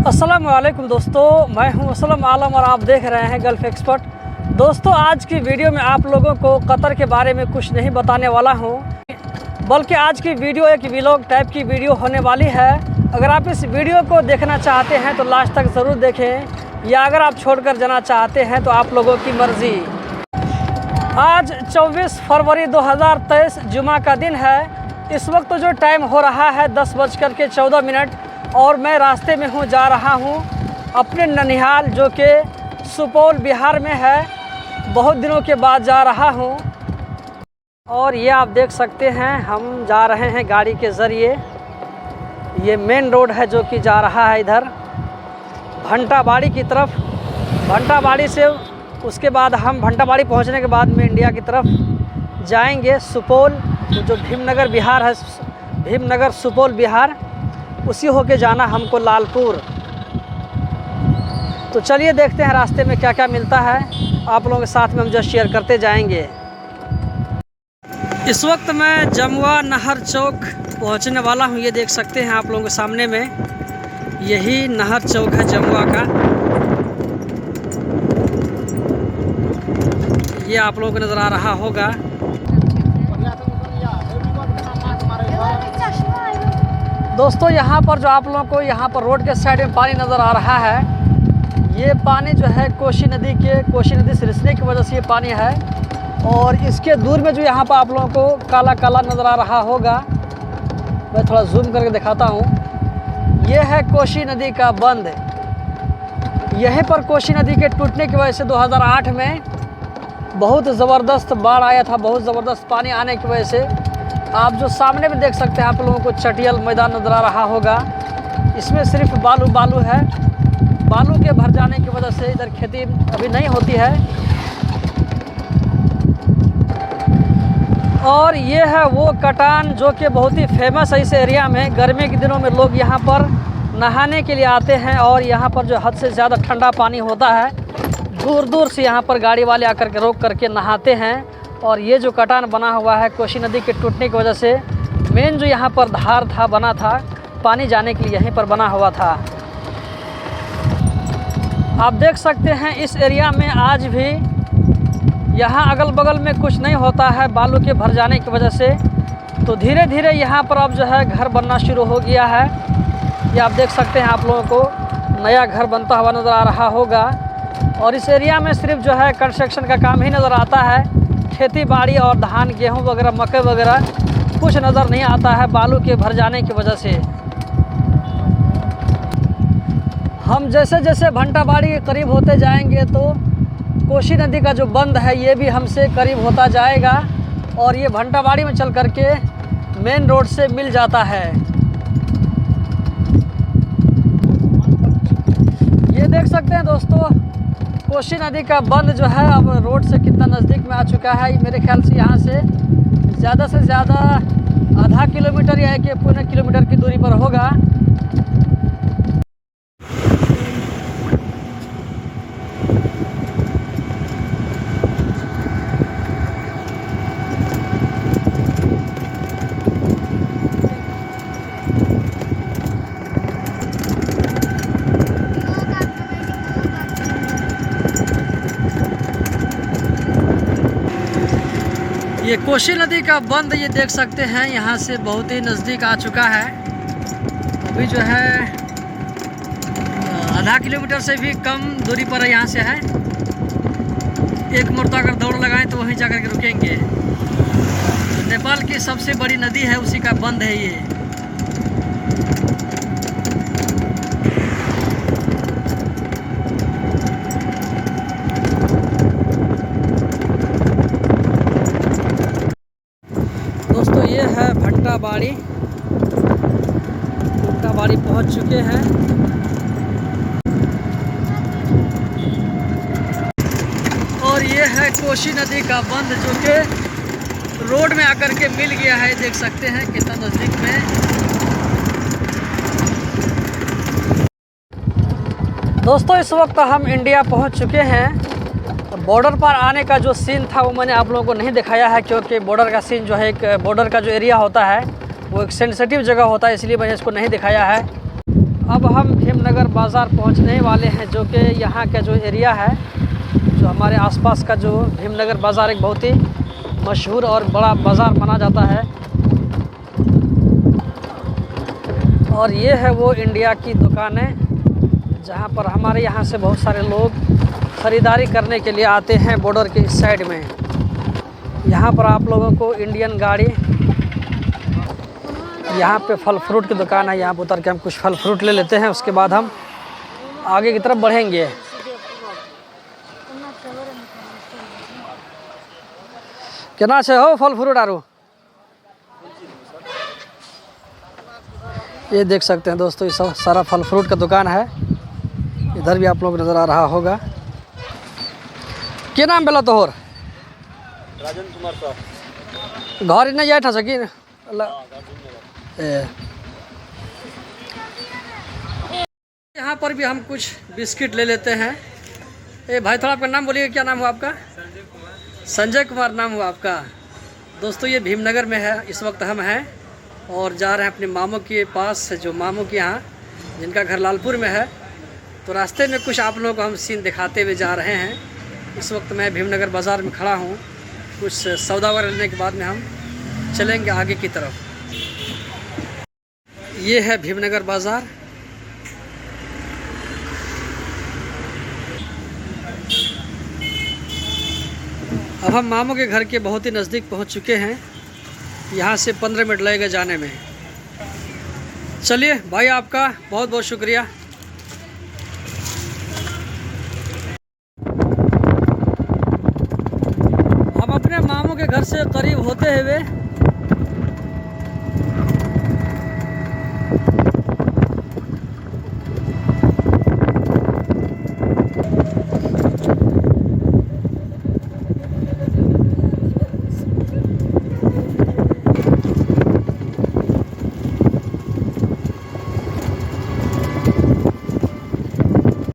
अस्सलाम वालेकुम दोस्तों, मैं हूं असलम आलम और आप देख रहे हैं गल्फ़ एक्सपर्ट। दोस्तों, आज की वीडियो में आप लोगों को कतर के बारे में कुछ नहीं बताने वाला हूं, बल्कि आज की वीडियो एक व्लॉग टाइप की वीडियो होने वाली है। अगर आप इस वीडियो को देखना चाहते हैं तो लास्ट तक ज़रूर देखें, या अगर आप छोड़कर जाना चाहते हैं तो आप लोगों की मर्ज़ी। आज 24 फरवरी 2023 जुमा का दिन है। इस वक्त जो टाइम हो रहा है 10:14 और मैं रास्ते में हूँ, जा रहा हूँ अपने ननिहाल जो कि सुपौल बिहार में है। बहुत दिनों के बाद जा रहा हूँ और ये आप देख सकते हैं हम जा रहे हैं गाड़ी के ज़रिए। ये मेन रोड है जो कि जा रहा है इधर भंटाबाड़ी की तरफ। भंटाबाड़ी से उसके बाद हम भंटाबाड़ी पहुँचने के बाद में इंडिया की तरफ जाएंगे सुपौल, जो भीमनगर बिहार है, भीमनगर सुपौल बिहार, उसी होके जाना हमको लालपुर। तो चलिए देखते हैं रास्ते में क्या क्या मिलता है, आप लोगों के साथ में हम जो शेयर करते जाएंगे। इस वक्त मैं जमुआ नहर चौक पहुंचने वाला हूं। ये देख सकते हैं आप लोगों के सामने में, यही नहर चौक है जमुआ का। ये आप लोगों को नज़र आ रहा होगा। दोस्तों, यहाँ पर जो आप लोगों को यहाँ पर रोड के साइड में पानी नज़र आ रहा है, ये पानी जो है कोसी नदी से रिसने की वजह से ये पानी है। और इसके दूर में जो यहाँ पर आप लोगों को काला काला नज़र आ रहा होगा, मैं थोड़ा जूम करके दिखाता हूँ। ये है कोसी नदी का बंद। यहीं पर कोसी नदी के टूटने की वजह से 2008 में बहुत ज़बरदस्त बाढ़ आया था। बहुत ज़बरदस्त पानी आने की वजह से आप जो सामने में देख सकते हैं, आप लोगों को चटियल मैदान नज़र आ रहा होगा। इसमें सिर्फ बालू है। बालू के भर जाने की वजह से इधर खेती अभी नहीं होती है। और ये है वो कटान जो कि बहुत ही फेमस है इस एरिया में। गर्मी के दिनों में लोग यहाँ पर नहाने के लिए आते हैं और यहाँ पर जो हद से ज़्यादा ठंडा पानी होता है, दूर दूर से यहाँ पर गाड़ी वाले आकर के रोक करके नहाते हैं। और ये जो कटान बना हुआ है कोसी नदी के टूटने की वजह से, मेन जो यहाँ पर धार था, बना था पानी जाने के लिए, यहीं पर बना हुआ था। आप देख सकते हैं इस एरिया में आज भी यहाँ अगल बगल में कुछ नहीं होता है बालू के भर जाने की वजह से। तो धीरे धीरे यहाँ पर अब जो है घर बनना शुरू हो गया है। ये आप देख सकते हैं, आप लोगों को नया घर बनता हुआ नज़र आ रहा होगा। और इस एरिया में सिर्फ जो है कंस्ट्रक्शन का काम ही नज़र आता है। खेती बाड़ी और धान गेहूं वगैरह मकई वगैरह कुछ नज़र नहीं आता है बालू के भर जाने की वजह से। हम जैसे जैसे भंटाबाड़ी के करीब होते जाएंगे तो कोसी नदी का जो बंद है ये भी हमसे करीब होता जाएगा और ये भंटाबाड़ी में चल करके मेन रोड से मिल जाता है। ये देख सकते हैं दोस्तों, कोसी नदी का बंद जो है अब रोड से कितना नज़दीक में आ चुका है। मेरे ख्याल से यहाँ से ज़्यादा आधा किलोमीटर या 1 पौने किलोमीटर की दूरी पर होगा। ये कोसी नदी का बंद ये देख सकते हैं, यहाँ से बहुत ही नज़दीक आ चुका है। अभी जो है आधा किलोमीटर से भी कम दूरी पर है, यहाँ से है। एक मरतबा अगर दौड़ लगाएं तो वहीं जाकर के रुकेंगे। तो नेपाल की सबसे बड़ी नदी है, उसी का बंद है ये। ये है भंटाबाड़ी पहुंच चुके हैं। और ये है कोसी नदी का बंद जो कि रोड में आकर के मिल गया है। देख सकते हैं कितना नज़दीक में। दोस्तों, इस वक्त हम इंडिया पहुंच चुके हैं। बॉर्डर पर आने का जो सीन था वो मैंने आप लोगों को नहीं दिखाया है, क्योंकि बॉर्डर का सीन जो है, एक बॉर्डर का जो एरिया होता है वो एक सेंसिटिव जगह होता है, इसलिए मैंने इसको नहीं दिखाया है। अब हम भीमनगर बाज़ार पहुंचने वाले हैं, जो कि यहाँ का जो एरिया है, जो हमारे आसपास का जो भीमनगर बाज़ार एक बहुत ही मशहूर और बड़ा बाज़ार माना जाता है। और ये है वो इंडिया की दुकानें जहाँ पर हमारे यहाँ से बहुत सारे लोग ख़रीदारी करने के लिए आते हैं। बॉर्डर के इस साइड में यहाँ पर आप लोगों को इंडियन गाड़ी, यहाँ पे फल फ्रूट की दुकान है। यहाँ पर उतर के हम कुछ फल फ्रूट ले लेते हैं, उसके बाद हम आगे की तरफ बढ़ेंगे। केना छे हो फल फ्रूट आरू? ये देख सकते हैं दोस्तों, ये सब सारा फल फ्रूट का दुकान है। इधर भी आप लोग नज़र आ रहा होगा। क्या नाम बेला तोहर? राजन कुमार साहब। घर नहीं जाए था सकी यहाँ पर भी हम कुछ बिस्किट ले लेते हैं। ए भाई, थोड़ा आपका नाम बोलिए, क्या नाम हुआ आपका? संजय कुमार नाम हुआ आपका। दोस्तों ये भीमनगर में है, इस वक्त हम हैं और जा रहे हैं अपने मामू के पास, जो मामू के यहाँ, जिनका घर लालपुर में है। तो रास्ते में कुछ आप लोगों को हम सीन दिखाते हुए जा रहे हैं। इस वक्त मैं भीमनगर बाज़ार में खड़ा हूँ। कुछ सौदा वगैरह लेने के बाद में हम चलेंगे आगे की तरफ। ये है भीमनगर बाज़ार। अब हम मामू के घर के बहुत ही नज़दीक पहुंच चुके हैं। यहाँ से 15 मिनट लगेगा जाने में। चलिए भाई, आपका बहुत बहुत शुक्रिया। हम अपने मामू के घर से करीब होते हुए